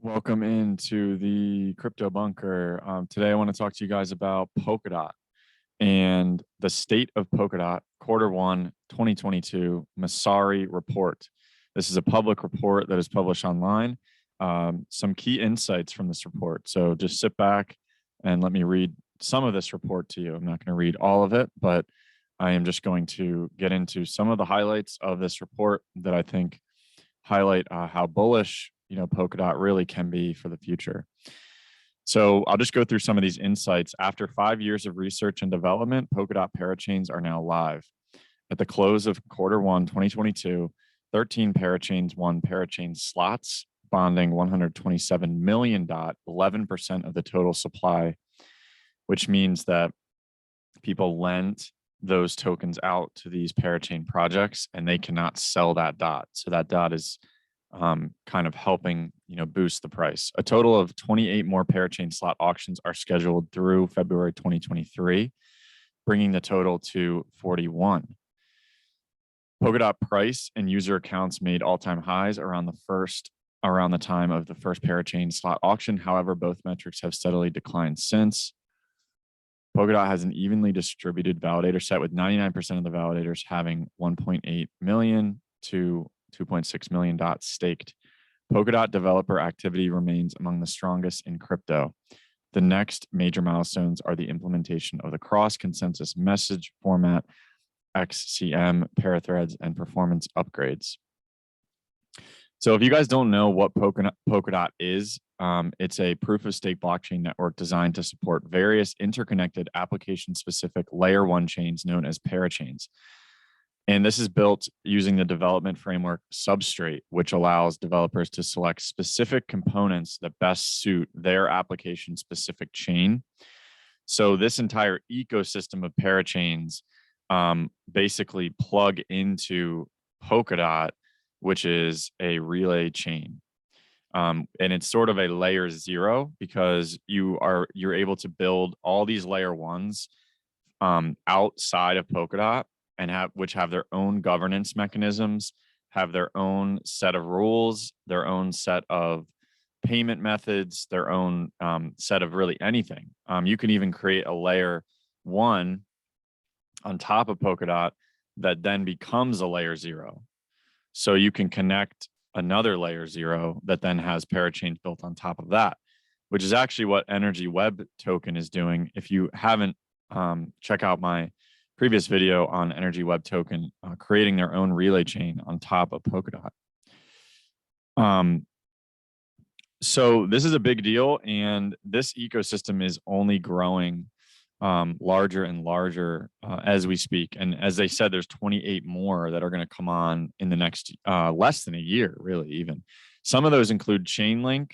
Welcome into the crypto bunker. Today, I want to talk to you guys about Polkadot and the state of Polkadot, Q1 2022 Masari report. This is a public report that is published online. Some key insights from this report. So just sit back and let me read some of this report to you. I'm not going to read all of it, but I am just going to get into some of the highlights of this report that I think highlight how bullish Polkadot really can be for the future. So I'll just go through some of these insights. After 5 years of research and development, Polkadot parachains are now live. At the close of Q1 2022, 13 parachains won parachain slots, bonding 127 million DOT, 11% of the total supply, which means that people lent those tokens out to these parachain projects and they cannot sell that DOT. So that DOT is kind of helping, boost the price. A total of 28 more parachain slot auctions are scheduled through February 2023, bringing the total to 41. Polkadot price and user accounts made all-time highs around the time of the first parachain slot auction. However, both metrics have steadily declined since. Polkadot has an evenly distributed validator set, with 99% of the validators having 1.8 million to 2.6 million DOT staked. Polkadot developer activity remains among the strongest in crypto. The next major milestones are the implementation of the cross-consensus message format, XCM, parathreads, and performance upgrades. So if you guys don't know what Polkadot is, it's a proof-of-stake blockchain network designed to support various interconnected application-specific layer 1 chains known as parachains. And this is built using the development framework Substrate, which allows developers to select specific components that best suit their application-specific chain. So this entire ecosystem of parachains basically plug into Polkadot, which is a relay chain. And it's sort of a layer 0 because you're able to build all these layer 1s outside of Polkadot, and which have their own governance mechanisms, have their own set of rules, their own set of payment methods, their own set of really anything. You can even create a layer 1 on top of Polkadot that then becomes a layer 0. So you can connect another layer 0 that then has parachains built on top of that, which is actually what Energy Web token is doing. If you haven't, check out my previous video on Energy Web token, creating their own relay chain on top of Polkadot. So this is a big deal, and this ecosystem is only growing larger and larger as we speak. And as they said, there's 28 more that are going to come on in the next less than a year, really. Even some of those include Chainlink,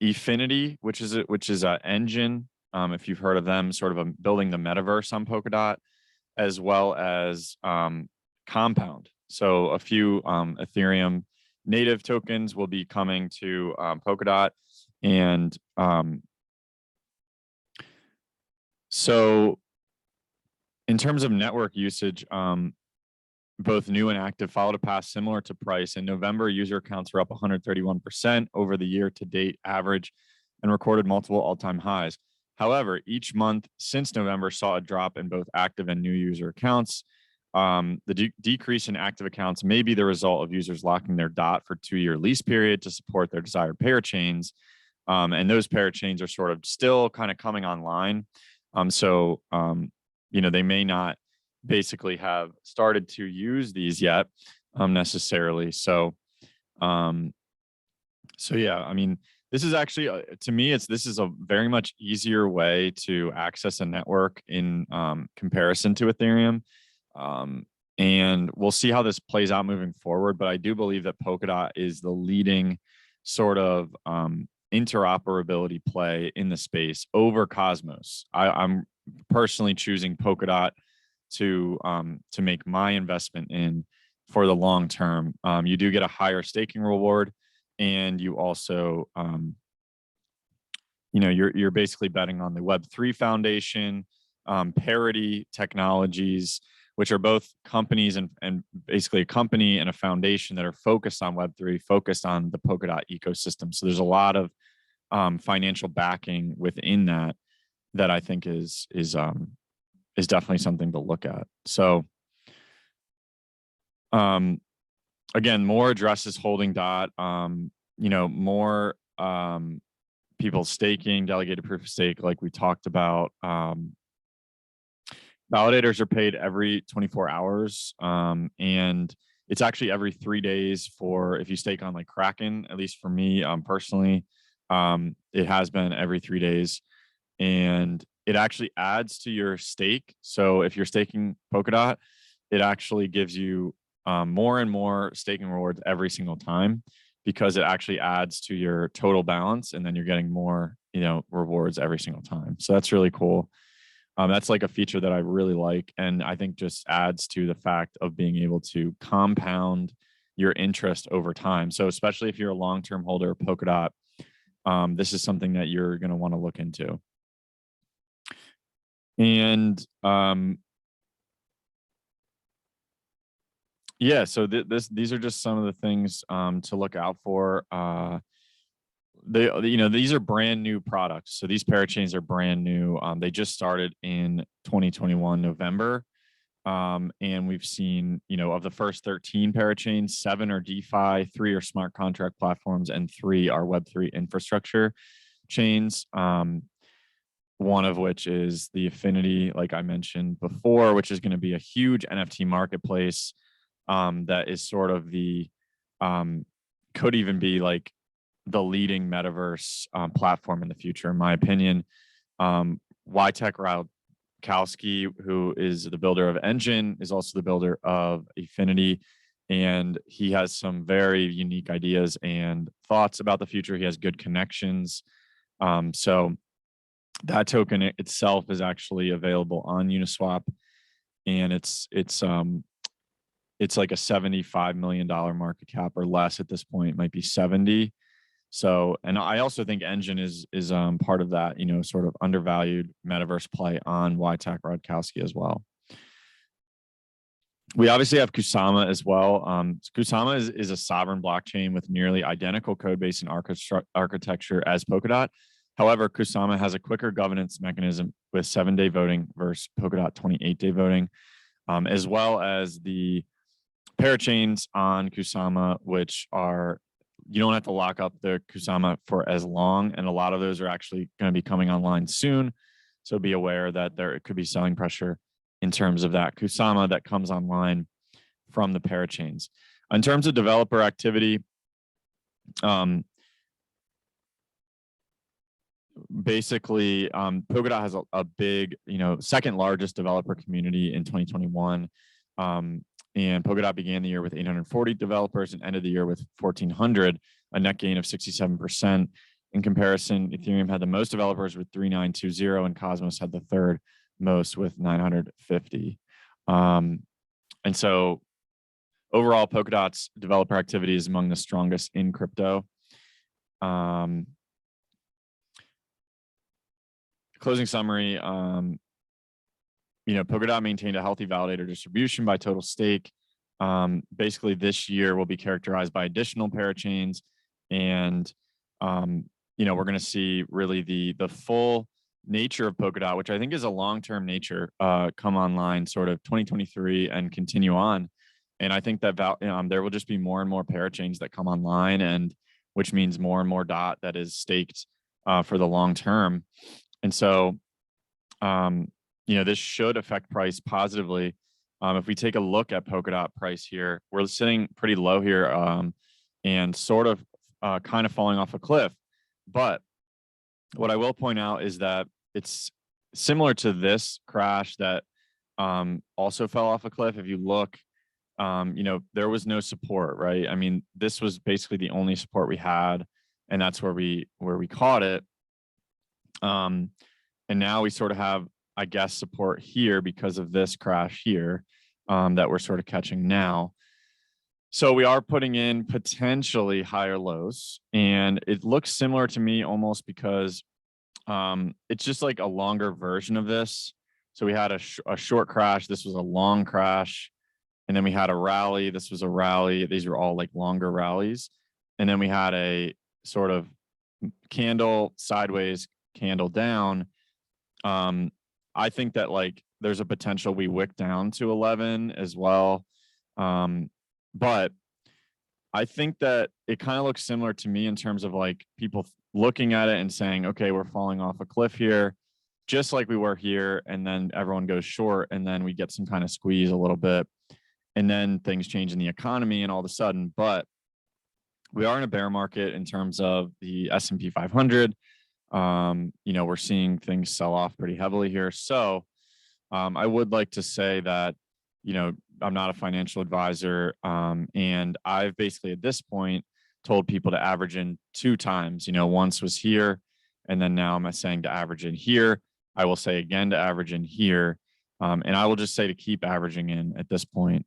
Efinity, which is an engine. If you've heard of them, sort of building the metaverse on Polkadot, as well as Compound. So a few Ethereum native tokens will be coming to Polkadot. And so in terms of network usage, both new and active followed a path similar to price. In November, user accounts were up 131% over the year-to-date average and recorded multiple all-time highs. However, each month since November saw a drop in both active and new user accounts. The decrease in active accounts may be the result of users locking their DOT for 2-year lease period to support their desired parachains. And those parachains are sort of still kind of coming online. They may not basically have started to use these yet necessarily. So yeah, I mean, this is actually, to me, this is a very much easier way to access a network in comparison to Ethereum. And we'll see how this plays out moving forward. But I do believe that Polkadot is the leading sort of interoperability play in the space over Cosmos. I'm personally choosing Polkadot to make my investment in for the long term. You do get a higher staking reward. And you also, you're basically betting on the Web3 Foundation, parity technologies, which are both companies and basically a company and a foundation that are focused on Web3, focused on the Polkadot ecosystem. So there's a lot of financial backing within that I think is definitely something to look at. So again, more addresses holding DOT, more people staking, delegated proof of stake, like we talked about. Validators are paid every 24 hours, and it's actually every 3 days for if you stake on like Kraken. At least for me personally, it has been every 3 days, and it actually adds to your stake. So if you're staking Polkadot, it actually gives you more and more staking rewards every single time, because it actually adds to your total balance, and then you're getting more, rewards every single time. So that's really cool. That's like a feature that I really like, and I think just adds to the fact of being able to compound your interest over time. So especially if you're a long-term holder of Polkadot, this is something that you're going to want to look into. And yeah, so these are just some of the things to look out for. These are brand new products. So these parachains are brand new. They just started in 2021 November, and we've seen, of the first 13 parachains, 7 are DeFi, 3 are smart contract platforms, and 3 are Web3 infrastructure chains. One of which is the Affinity, like I mentioned before, which is going to be a huge NFT marketplace. That is sort of could even be like the leading metaverse platform in the future, in my opinion. Wojtek Ralkowski, who is the builder of Engine, is also the builder of Affinity, and he has some very unique ideas and thoughts about the future. He has good connections. So that token itself is actually available on Uniswap, and it's like a $75 million market cap or less at this point. It might be 70. So, and I also think Engine is part of that, sort of undervalued metaverse play on Wojtek Ralkowski as well. We obviously have Kusama as well. Kusama is a sovereign blockchain with nearly identical code base and architecture as Polkadot. However, Kusama has a quicker governance mechanism with 7-day voting versus Polkadot 28-day voting, as well as the parachains on Kusama, which are, you don't have to lock up the Kusama for as long, and a lot of those are actually going to be coming online soon. So be aware that there could be selling pressure in terms of that Kusama that comes online from the parachains. In terms of developer activity, basically, Polkadot has a big, second largest developer community in 2021. And Polkadot began the year with 840 developers and ended the year with 1,400, a net gain of 67%. In comparison, Ethereum had the most developers with 3,920, and Cosmos had the third most with 950. And so overall, Polkadot's developer activity is among the strongest in crypto. Closing summary, Polkadot maintained a healthy validator distribution by total stake. Basically, this year will be characterized by additional parachains, and we're going to see really the full nature of Polkadot, which I think is a long-term nature, come online sort of 2023 and continue on. And I think that there will just be more and more parachains that come online, and which means more and more DOT that is staked for the long term. And so, this should affect price positively. If we take a look at Polkadot price here, we're sitting pretty low here, and sort of kind of falling off a cliff. But what I will point out is that it's similar to this crash that also fell off a cliff. If you look, there was no support, right? I mean, this was basically the only support we had, and that's where we caught it. And now we sort of have, I guess, support here because of this crash here that we're sort of catching now. So we are putting in potentially higher lows, and it looks similar to me almost because it's just like a longer version of this. So we had a short crash. This was a long crash. And then we had a rally. This was a rally. These were all like longer rallies. And then we had a sort of candle sideways, candle down. I think that like there's a potential we wick down to 11 as well. But I think that it kind of looks similar to me in terms of like people looking at it and saying, okay, we're falling off a cliff here, just like we were here. And then everyone goes short and then we get some kind of squeeze a little bit. And then things change in the economy and all of a sudden, but we are in a bear market in terms of the S&P 500. We're seeing things sell off pretty heavily here. So I would like to say that, I'm not a financial advisor. And I've basically at this point told people to average in 2 times. Once was here, and then now I'm saying to average in here. I will say again to average in here. And I will just say to keep averaging in at this point.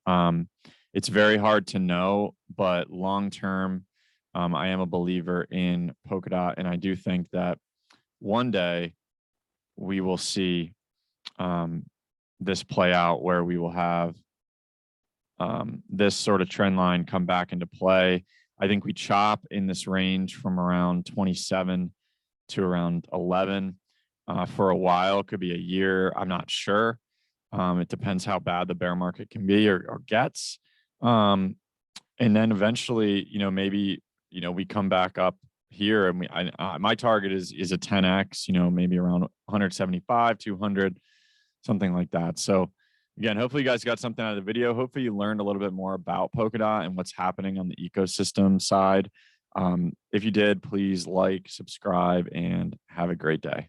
It's very hard to know, but long term, I am a believer in Polkadot. And I do think that one day we will see this play out where we will have this sort of trend line come back into play. I think we chop in this range from around 27 to around 11 for a while. It could be a year. I'm not sure. It depends how bad the bear market can be or gets. And then eventually, maybe, we come back up here and my target is a 10x, maybe around 175, 200, something like that. So again, hopefully you guys got something out of the video. Hopefully you learned a little bit more about Polkadot and what's happening on the ecosystem side. If you did, please like, subscribe, and have a great day.